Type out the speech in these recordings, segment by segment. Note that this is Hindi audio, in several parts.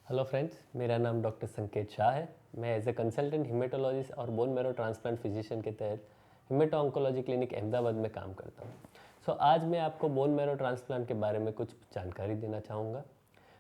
हेलो फ्रेंड्स, मेरा नाम डॉक्टर संकेत शाह है। मैं एज ए कंसल्टेंट हिमेटोलॉजिस्ट और बोन मैरो ट्रांसप्लांट फिजिशियन के तहत हिमेटो ऑन्कोलॉजी क्लिनिक अहमदाबाद में काम करता हूँ। आज मैं आपको बोन मैरो ट्रांसप्लांट के बारे में कुछ जानकारी देना चाहूँगा।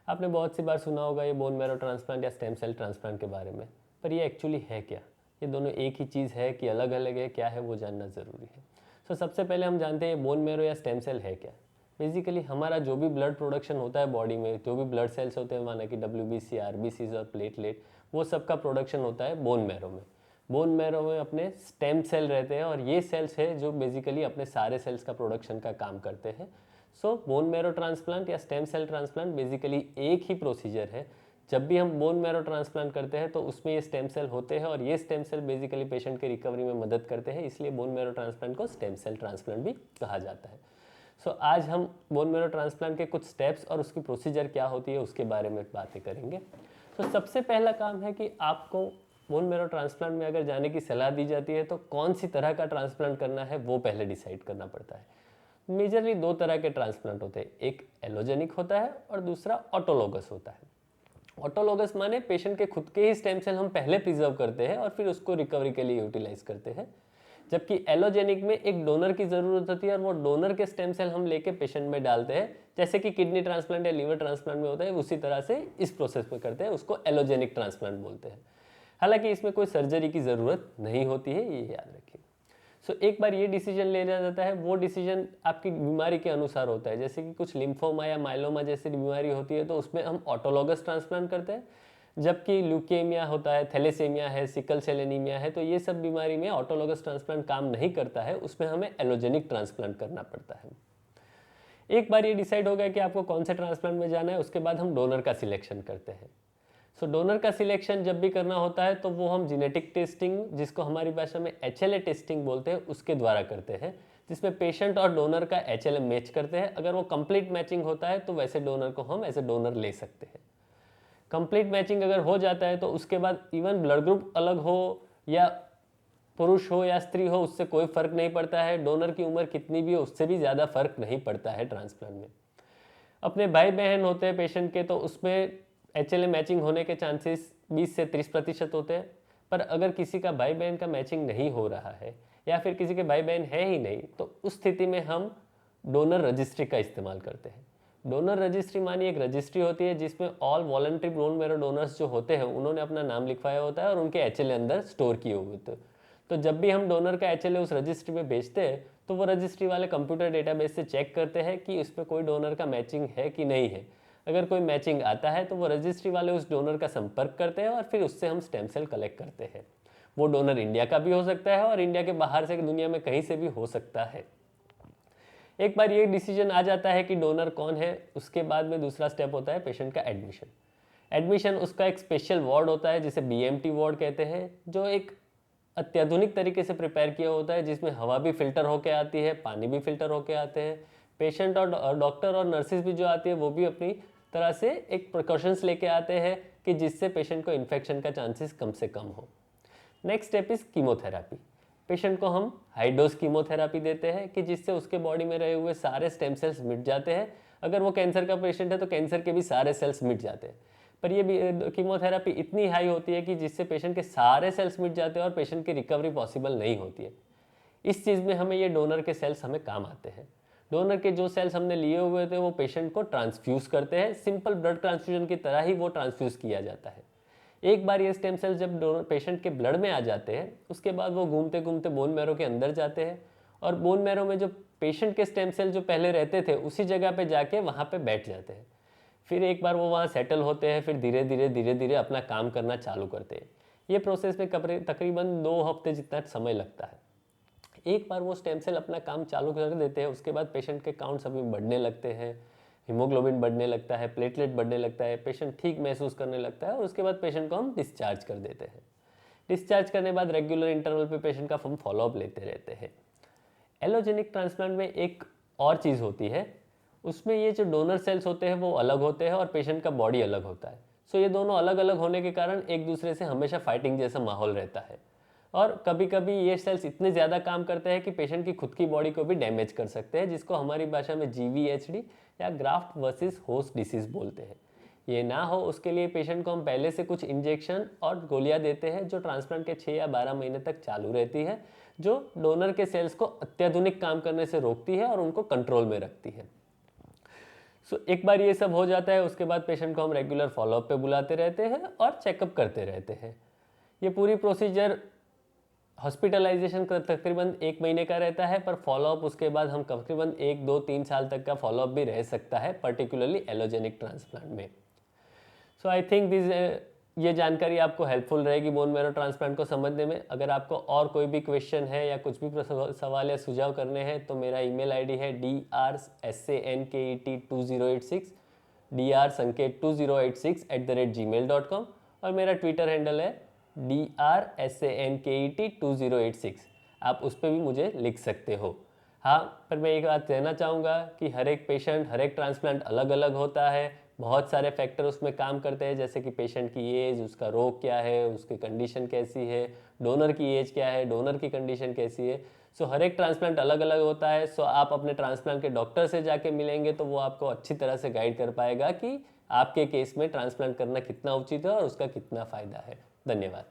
आपने बहुत सी बार सुना होगा ये बोन मैरो ट्रांसप्लांट या स्टेम सेल ट्रांसप्लांट के बारे में, पर ये एक्चुअली है क्या? ये दोनों एक ही चीज़ है कि अलग अलग है, क्या है वो जानना ज़रूरी है। सबसे पहले हम जानते हैं बोन मैरो या स्टेम सेल है क्या। बेसिकली हमारा जो भी ब्लड प्रोडक्शन होता है बॉडी में, जो भी ब्लड सेल्स होते हैं, माना कि WBC, RBCs और प्लेटलेट, वो सब का प्रोडक्शन होता है बोन मैरो में। बोन मैरो में अपने स्टेम सेल रहते हैं और ये सेल्स है जो बेसिकली अपने सारे सेल्स का प्रोडक्शन का काम करते हैं। बोन मैरो ट्रांसप्लांट या स्टेम सेल ट्रांसप्लांट बेसिकली एक ही प्रोसीजर है। जब भी हम बोन मैरो ट्रांसप्लांट करते हैं तो उसमें ये स्टेम सेल होते हैं और ये स्टेम सेल बेसिकली पेशेंट की रिकवरी में मदद करते हैं, इसलिए बोन मैरो ट्रांसप्लांट को स्टेम सेल ट्रांसप्लांट भी कहा जाता है। आज हम बोन मैरो ट्रांसप्लांट के कुछ स्टेप्स और उसकी प्रोसीजर क्या होती है उसके बारे में बातें करेंगे। सबसे पहला काम है कि आपको बोन मैरो ट्रांसप्लांट में अगर जाने की सलाह दी जाती है तो कौन सी तरह का ट्रांसप्लांट करना है वो पहले डिसाइड करना पड़ता है। मेजरली दो तरह के ट्रांसप्लांट होते हैं, एक एलोजेनिक होता है और दूसरा ऑटोलोगस होता है। ऑटोलोगस माने पेशेंट के खुद के ही स्टेम सेल हम पहले प्रिजर्व करते हैं और फिर उसको रिकवरी के लिए यूटिलाइज करते हैं, जबकि एलोजेनिक में एक डोनर की ज़रूरत होती है और वो डोनर के स्टेम सेल हम लेके पेशेंट में डालते हैं, जैसे कि किडनी ट्रांसप्लांट या लीवर ट्रांसप्लांट में होता है, उसी तरह से इस प्रोसेस में करते हैं, उसको एलोजेनिक ट्रांसप्लांट बोलते हैं। हालांकि इसमें कोई सर्जरी की ज़रूरत नहीं होती है, ये याद रखिए। एक बार ये डिसीजन ले लिया जाता है, वो डिसीजन आपकी बीमारी के अनुसार होता है। जैसे कि कुछ लिम्फोमा या माइलोमा जैसी बीमारी होती है तो उसमें हम ऑटोलॉगस ट्रांसप्लांट करते हैं, जबकि ल्यूकेमिया होता है, थैलेसेमिया है, सिकल सेल एनीमिया है, तो ये सब बीमारी में ऑटोलॉगस ट्रांसप्लांट काम नहीं करता है, उसमें हमें एलोजेनिक ट्रांसप्लांट करना पड़ता है। एक बार ये डिसाइड हो गया कि आपको कौन से ट्रांसप्लांट में जाना है, उसके बाद हम डोनर का सिलेक्शन करते हैं। डोनर का सिलेक्शन जब भी करना होता है तो वो हम जेनेटिक टेस्टिंग, जिसको हमारी भाषा में HLA टेस्टिंग बोलते हैं, उसके द्वारा करते हैं, जिसमें पेशेंट और डोनर का HLA मैच करते हैं। अगर वो कंप्लीट मैचिंग होता है तो वैसे डोनर को हम एज ए डोनर ले सकते हैं। कंप्लीट मैचिंग अगर हो जाता है तो उसके बाद इवन ब्लड ग्रुप अलग हो या पुरुष हो या स्त्री हो, उससे कोई फर्क नहीं पड़ता है। डोनर की उम्र कितनी भी हो उससे भी ज़्यादा फर्क नहीं पड़ता है ट्रांसप्लांट में। अपने भाई बहन होते हैं पेशेंट के, तो उसमें HLA मैचिंग होने के चांसेस 20 से 30% होते हैं। पर अगर किसी का भाई बहन का मैचिंग नहीं हो रहा है या फिर किसी के भाई बहन है ही नहीं, तो उस स्थिति में हम डोनर रजिस्ट्री का इस्तेमाल करते हैं। डोनर रजिस्ट्री मानी एक रजिस्ट्री होती है जिसमें all voluntary bone marrow donors जो होते हैं उन्होंने अपना नाम लिखवाया होता है और उनके HLA अंदर स्टोर किए हुए होते हैं। तो जब भी हम डोनर का HLA उस रजिस्ट्री में भेजते हैं तो वो रजिस्ट्री वाले कंप्यूटर डेटाबेस से चेक करते हैं कि उसमें कोई डोनर का मैचिंग है कि नहीं है। अगर कोई मैचिंग आता है तो वो रजिस्ट्री वाले उस डोनर का संपर्क करते हैं और फिर उससे हम स्टेम सेल कलेक्ट करते हैं। वो डोनर इंडिया का भी हो सकता है और इंडिया के बाहर से दुनिया में कहीं से भी हो सकता है। एक बार ये डिसीजन आ जाता है कि डोनर कौन है, उसके बाद में दूसरा स्टेप होता है पेशेंट का एडमिशन। एडमिशन उसका एक स्पेशल वार्ड होता है जिसे BMT वार्ड कहते हैं, जो एक अत्याधुनिक तरीके से प्रिपेयर किया होता है, जिसमें हवा भी फिल्टर होके आती है, पानी भी फिल्टर होके आते हैं। पेशेंट और डॉक्टर और नर्सिस भी जो आती है वो भी अपनी तरह से एक प्रिकॉशंस लेके आते हैं कि जिससे पेशेंट को इन्फेक्शन का चांसेस कम से कम हो। Next step is chemotherapy. Patient को हम हाई डोज कीमोथेरापी देते हैं कि जिससे उसके बॉडी में रहे हुए सारे स्टेम सेल्स मिट जाते हैं। अगर वो कैंसर का पेशेंट है तो कैंसर के भी सारे सेल्स मिट जाते हैं, पर ये भी कीमोथेरापी इतनी हाई होती है कि जिससे पेशेंट के सारे सेल्स मिट जाते हैं और पेशेंट की रिकवरी पॉसिबल नहीं होती है। इस चीज़ में हमें ये डोनर के सेल्स हमें काम आते हैं। डोनर के जो सेल्स हमने लिए हुए थे वो पेशेंट को ट्रांसफ्यूज़ करते हैं, सिंपल ब्लड ट्रांसफ्यूजन की तरह ही वो ट्रांसफ्यूज़ किया जाता है। एक बार ये स्टेम सेल्स जब डोनर पेशेंट के ब्लड में आ जाते हैं उसके बाद वो घूमते घूमते बोन मैरो के अंदर जाते हैं और बोन मैरो में जो पेशेंट के स्टेम सेल जो पहले रहते थे उसी जगह पे जाके वहाँ पे बैठ जाते हैं। फिर एक बार वो वहाँ सेटल होते हैं, फिर धीरे धीरे अपना काम करना चालू करते हैं। ये प्रोसेस में तकरीबन 2 हफ्ते जितना समय लगता है। एक बार वो स्टेम सेल अपना काम चालू कर देते हैं उसके बाद पेशेंट के काउंट सभी बढ़ने लगते हैं, हीमोग्लोबिन बढ़ने लगता है, प्लेटलेट बढ़ने लगता है, पेशेंट ठीक महसूस करने लगता है और उसके बाद पेशेंट को हम डिस्चार्ज कर देते हैं। डिस्चार्ज करने बाद रेगुलर इंटरवल पे पेशेंट का हम फॉलोअप लेते रहते हैं। एलोजेनिक ट्रांसप्लांट में एक और चीज़ होती है, उसमें ये जो डोनर सेल्स होते हैं वो अलग होते हैं और पेशेंट का बॉडी अलग होता है। ये दोनों अलग अलग होने के कारण एक दूसरे से हमेशा फाइटिंग जैसा माहौल रहता है और कभी कभी ये सेल्स इतने ज़्यादा काम करते हैं कि पेशेंट की खुद की बॉडी को भी डैमेज कर सकते हैं, जिसको हमारी भाषा में GVHD या ग्राफ्ट वर्सेस होस्ट डिसीज बोलते हैं। ये ना हो उसके लिए पेशेंट को हम पहले से कुछ इंजेक्शन और गोलियां देते हैं जो ट्रांसप्लांट के 6 या 12 महीने तक चालू रहती है, जो डोनर के सेल्स को अत्याधुनिक काम करने से रोकती है और उनको कंट्रोल में रखती है। एक बार ये सब हो जाता है, उसके बाद पेशेंट को हम रेगुलर फॉलोअप पे बुलाते रहते हैं और चेकअप करते रहते हैं। ये पूरी प्रोसीजर हॉस्पिटलाइजेशन का तकरीबन 1 महीने का रहता है, पर फॉलोअप उसके बाद हम तकरीबन 1, 2, 3 साल तक का फॉलोअप भी रह सकता है, पर्टिकुलरली एलोजेनिक ट्रांसप्लांट में। आई थिंक ये जानकारी आपको हेल्पफुल रहेगी बोन मैरो ट्रांसप्लांट को समझने में। अगर आपको और कोई भी क्वेश्चन है या कुछ भी सवाल या सुझाव करने हैं तो मेरा ईमेल आईडी है drsanket2086 drsanket2086@gmail.com और मेरा ट्विटर हैंडल है drsanket2086। आप उस पर भी मुझे लिख सकते हो। हाँ, पर मैं एक बात कहना चाहूँगा कि हर एक पेशेंट, हर एक ट्रांसप्लांट अलग अलग होता है। बहुत सारे फैक्टर उसमें काम करते हैं, जैसे कि पेशेंट की एज, उसका रोग क्या है, उसकी कंडीशन कैसी है, डोनर की एज क्या है, डोनर की कंडीशन कैसी है। हर एक ट्रांसप्लांट अलग अलग होता है। आप अपने ट्रांसप्लांट के डॉक्टर से जाके मिलेंगे तो वो आपको अच्छी तरह से गाइड कर पाएगा कि आपके केस में ट्रांसप्लांट करना कितना उचित है और उसका कितना फ़ायदा है। धन्यवाद।